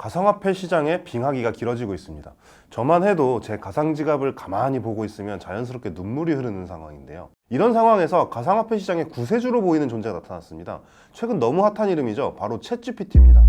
가상화폐 시장의 빙하기가 길어지고 있습니다. 저만 해도 제 가상지갑을 가만히 보고 있으면 자연스럽게 눈물이 흐르는 상황인데요. 이런 상황에서 가상화폐 시장의 구세주로 보이는 존재가 나타났습니다. 최근 너무 핫한 이름이죠. 바로 챗GPT입니다.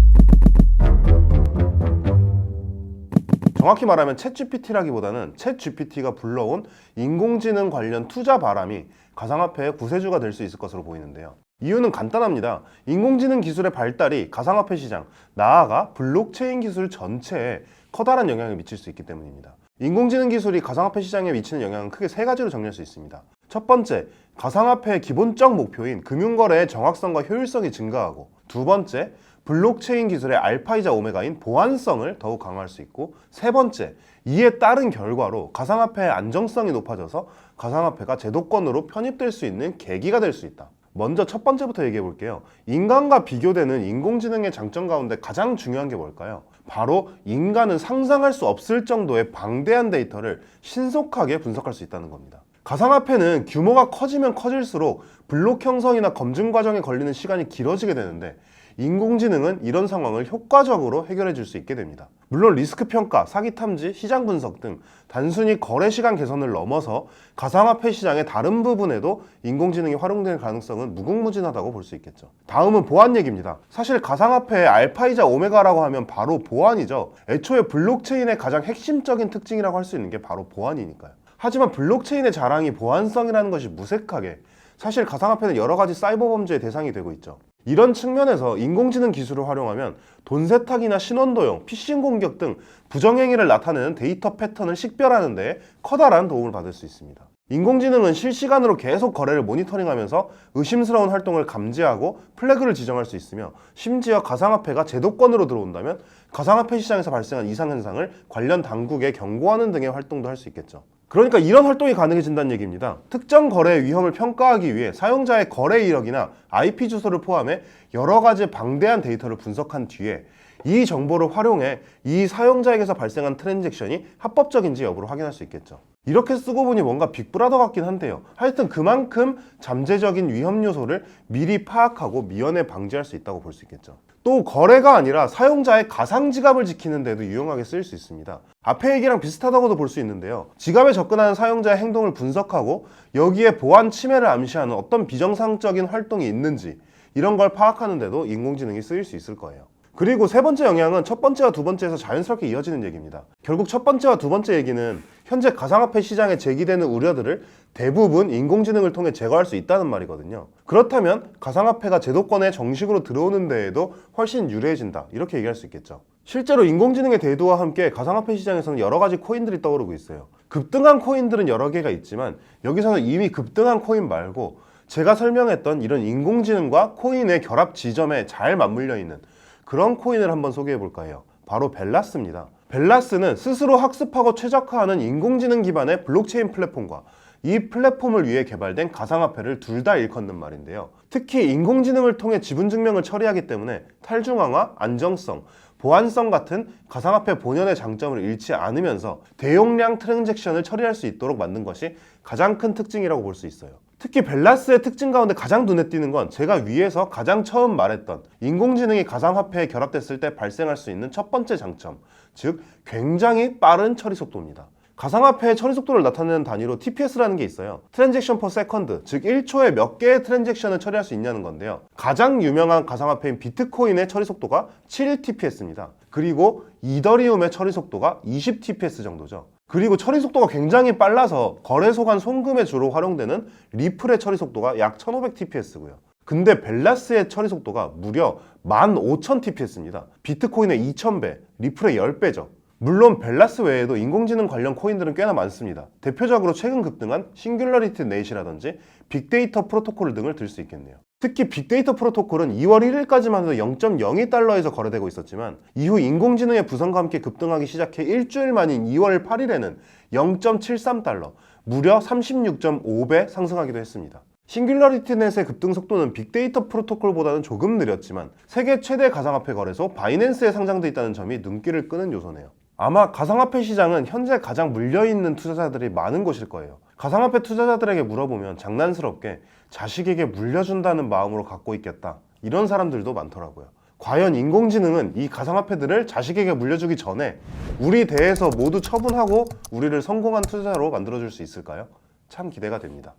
정확히 말하면 챗GPT라기보다는 챗GPT가 불러온 인공지능 관련 투자 바람이 가상화폐의 구세주가 될 수 있을 것으로 보이는데요. 이유는 간단합니다. 인공지능 기술의 발달이 가상화폐 시장, 나아가 블록체인 기술 전체에 커다란 영향을 미칠 수 있기 때문입니다. 인공지능 기술이 가상화폐 시장에 미치는 영향은 크게 세 가지로 정리할 수 있습니다. 첫 번째, 가상화폐의 기본적 목표인 금융거래의 정확성과 효율성이 증가하고, 두 번째, 블록체인 기술의 알파이자 오메가인 보안성을 더욱 강화할 수 있고, 세 번째, 이에 따른 결과로 가상화폐의 안정성이 높아져서 가상화폐가 제도권으로 편입될 수 있는 계기가 될 수 있다. 먼저 첫 번째부터 얘기해 볼게요. 인간과 비교되는 인공지능의 장점 가운데 가장 중요한 게 뭘까요? 바로 인간은 상상할 수 없을 정도의 방대한 데이터를 신속하게 분석할 수 있다는 겁니다. 가상화폐는 규모가 커지면 커질수록 블록 형성이나 검증 과정에 걸리는 시간이 길어지게 되는데, 인공지능은 이런 상황을 효과적으로 해결해 줄 수 있게 됩니다. 물론 리스크 평가, 사기 탐지, 시장 분석 등 단순히 거래 시간 개선을 넘어서 가상화폐 시장의 다른 부분에도 인공지능이 활용될 가능성은 무궁무진하다고 볼 수 있겠죠. 다음은 보안 얘기입니다. 사실 가상화폐의 알파이자 오메가라고 하면 바로 보안이죠. 애초에 블록체인의 가장 핵심적인 특징이라고 할 수 있는 게 바로 보안이니까요. 하지만 블록체인의 자랑이 보안성이라는 것이 무색하게, 사실 가상화폐는 여러 가지 사이버 범죄의 대상이 되고 있죠. 이런 측면에서 인공지능 기술을 활용하면 돈 세탁이나 신원도용, 피싱 공격 등 부정행위를 나타내는 데이터 패턴을 식별하는 데 커다란 도움을 받을 수 있습니다. 인공지능은 실시간으로 계속 거래를 모니터링하면서 의심스러운 활동을 감지하고 플래그를 지정할 수 있으며, 심지어 가상화폐가 제도권으로 들어온다면 가상화폐 시장에서 발생한 이상현상을 관련 당국에 경고하는 등의 활동도 할 수 있겠죠. 그러니까 이런 활동이 가능해진다는 얘기입니다. 특정 거래의 위험을 평가하기 위해 사용자의 거래 이력이나 IP 주소를 포함해 여러 가지 방대한 데이터를 분석한 뒤에 이 정보를 활용해 이 사용자에게서 발생한 트랜잭션이 합법적인지 여부를 확인할 수 있겠죠. 이렇게 쓰고 보니 뭔가 빅브라더 같긴 한데요. 하여튼 그만큼 잠재적인 위험 요소를 미리 파악하고 미연에 방지할 수 있다고 볼 수 있겠죠. 또 거래가 아니라 사용자의 가상 지갑을 지키는 데도 유용하게 쓰일 수 있습니다. 앞에 얘기랑 비슷하다고도 볼 수 있는데요. 지갑에 접근하는 사용자의 행동을 분석하고 여기에 보안 침해를 암시하는 어떤 비정상적인 활동이 있는지, 이런 걸 파악하는 데도 인공지능이 쓰일 수 있을 거예요. 그리고 세 번째 영향은 첫 번째와 두 번째에서 자연스럽게 이어지는 얘기입니다. 결국 첫 번째와 두 번째 얘기는 현재 가상화폐 시장에 제기되는 우려들을 대부분 인공지능을 통해 제거할 수 있다는 말이거든요. 그렇다면 가상화폐가 제도권에 정식으로 들어오는 데에도 훨씬 유리해진다, 이렇게 얘기할 수 있겠죠. 실제로 인공지능의 대두와 함께 가상화폐 시장에서는 여러 가지 코인들이 떠오르고 있어요. 급등한 코인들은 여러 개가 있지만 여기서는 이미 급등한 코인 말고 제가 설명했던 이런 인공지능과 코인의 결합 지점에 잘 맞물려 있는 그런 코인을 한번 소개해 볼까 해요. 바로 벨라스입니다. 벨라스는 스스로 학습하고 최적화하는 인공지능 기반의 블록체인 플랫폼과 이 플랫폼을 위해 개발된 가상화폐를 둘 다 일컫는 말인데요. 특히 인공지능을 통해 지분 증명을 처리하기 때문에 탈중앙화, 안정성, 보안성 같은 가상화폐 본연의 장점을 잃지 않으면서 대용량 트랜잭션을 처리할 수 있도록 만든 것이 가장 큰 특징이라고 볼 수 있어요. 특히 벨라스의 특징 가운데 가장 눈에 띄는 건 제가 위에서 가장 처음 말했던 인공지능이 가상화폐에 결합됐을 때 발생할 수 있는 첫 번째 장점, 즉 굉장히 빠른 처리 속도입니다. 가상화폐의 처리 속도를 나타내는 단위로 TPS라는 게 있어요. 트랜잭션 퍼 세컨드, 즉 1초에 몇 개의 트랜잭션을 처리할 수 있냐는 건데요. 가장 유명한 가상화폐인 비트코인의 처리 속도가 7TPS입니다. 그리고 이더리움의 처리 속도가 20TPS 정도죠. 그리고 처리 속도가 굉장히 빨라서 거래소 간 송금에 주로 활용되는 리플의 처리 속도가 약 1500TPS고요. 근데 벨라스의 처리 속도가 무려 15000TPS입니다. 비트코인의 2000배, 리플의 10배죠. 물론 벨라스 외에도 인공지능 관련 코인들은 꽤나 많습니다. 대표적으로 최근 급등한 싱귤러리티 넷이라든지 빅데이터 프로토콜 등을 들 수 있겠네요. 특히 빅데이터 프로토콜은 2월 1일까지만 해도 0.02달러에서 거래되고 있었지만 이후 인공지능의 부상과 함께 급등하기 시작해 일주일 만인 2월 8일에는 0.73달러, 무려 36.5배 상승하기도 했습니다. 싱귤러리티 넷의 급등 속도는 빅데이터 프로토콜보다는 조금 느렸지만 세계 최대 가상화폐 거래소 바이낸스에 상장돼 있다는 점이 눈길을 끄는 요소네요. 아마 가상화폐 시장은 현재 가장 물려있는 투자자들이 많은 곳일 거예요. 가상화폐 투자자들에게 물어보면 장난스럽게 자식에게 물려준다는 마음으로 갖고 있겠다, 이런 사람들도 많더라고요. 과연 인공지능은 이 가상화폐들을 자식에게 물려주기 전에 우리 대에서 모두 처분하고 우리를 성공한 투자로 만들어줄 수 있을까요? 참 기대가 됩니다.